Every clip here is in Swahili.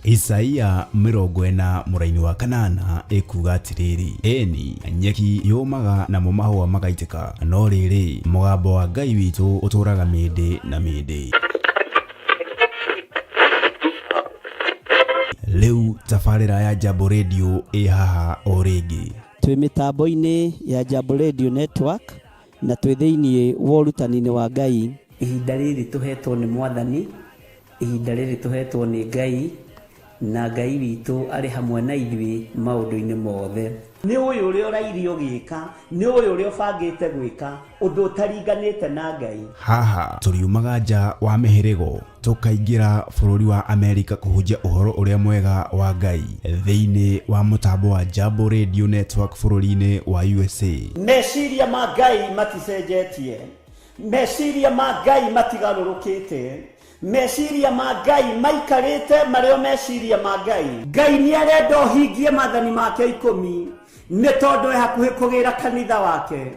Isaia 40 muraini wa kanana ekuga atiriri, eni nyeki yomaga na mahũa magaitĩka, no rĩrĩ mũgambo wa Ngai witũ ũtũraga mĩndĩ na mĩndĩ. Leu tafarĩra ya Jambo Radio haha o rĩngĩ. Twĩ mĩtambo-inĩ ya Jambo Radio Network na twĩ thĩinĩ wa ũrutani-inĩ wa Ngai. Ihinda rĩrĩ tũhetwo nĩ Mwathani, ihinda rĩrĩ tũhetwo nĩ Ngai, na Ngai witũ arĩ hamwe na ithuĩ maũndũ-inĩ mothe. Nĩ ũyũ ũrĩa ũrairio gĩka, nĩ ũyũ ũrĩa ũbangĩte gwĩka ũndũ ũtaringanĩte na Ngai. Haha tũriumaga nja wa mĩhĩrĩgo tũkaingĩra bũrũri wa Amerika kũhunjia ũhoro ũrĩa mwega wa Ngai thĩinĩ wa mũtambo wa Jambo Radio Network bũrũri-inĩ wa USA. Meciria ma Ngai maticenjetie, meciria ma Ngai matigarũrũkĩte, meciria ma Ngai maikarĩte marĩo meciria ma Ngai. Ngai nĩ arenda ũhingie maathani make 10 nĩ tondũ hakuhĩ kũgĩra kanitha wake.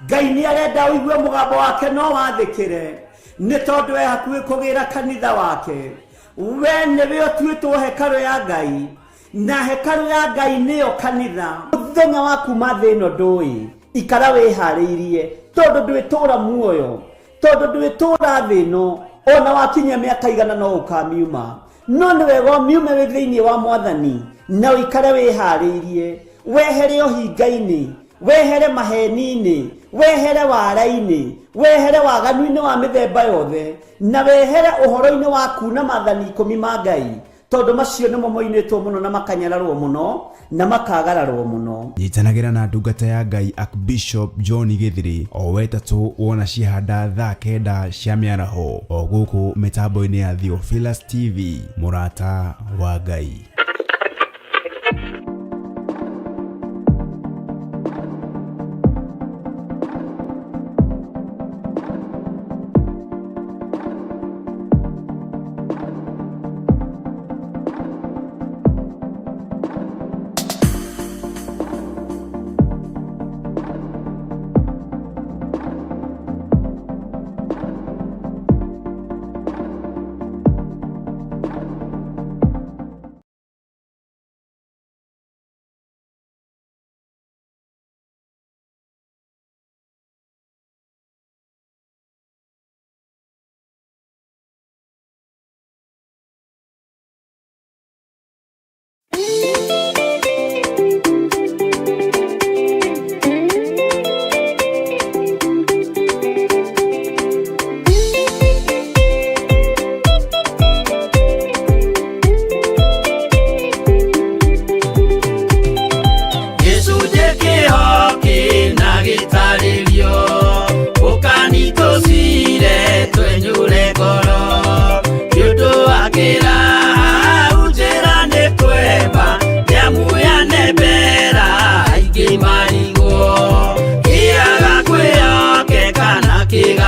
Ngai nĩ arenda ũigue mũgambo wake no wathĩkĩre nĩ tondũ hakuhĩ kũgĩra kanitha wake. We nĩwe ũtuĩtwo hekarũ ya Ngai, na hekarũ ya Ngai nĩyo kanitha. Mũthenya waku thĩ ĩno ndũĩ, ikara wĩharĩirie tondũ ndwĩtũra muoyo, tondũ ndwĩtũra thĩ ĩno. Ona wakinya mĩaka igana no ũkamiuma, no nĩ wega ũmiume wĩ thĩinĩ wa Mwathani na ũikare wĩharĩirie, wehere ũhinga-inĩ, wehere maheni-inĩ, wehere wara-inĩ, wehere waganu-inĩ wa mĩthemba yothe, na wehere ũhoro-inĩ wa kuna maathani 10 ma Ngai, tondũ macio nĩmo moinĩtwo mũno na makanyararwo mũno na makagararwo mũno. Nyitanagĩra na ndungata ya Ngai Archbishop John Gĩthiri o wetatũ wona cihanda thaa 9 cia mĩaraho o gũkũ mĩtambo-inĩ ya Theophilus TV, mũrata wa Ngai.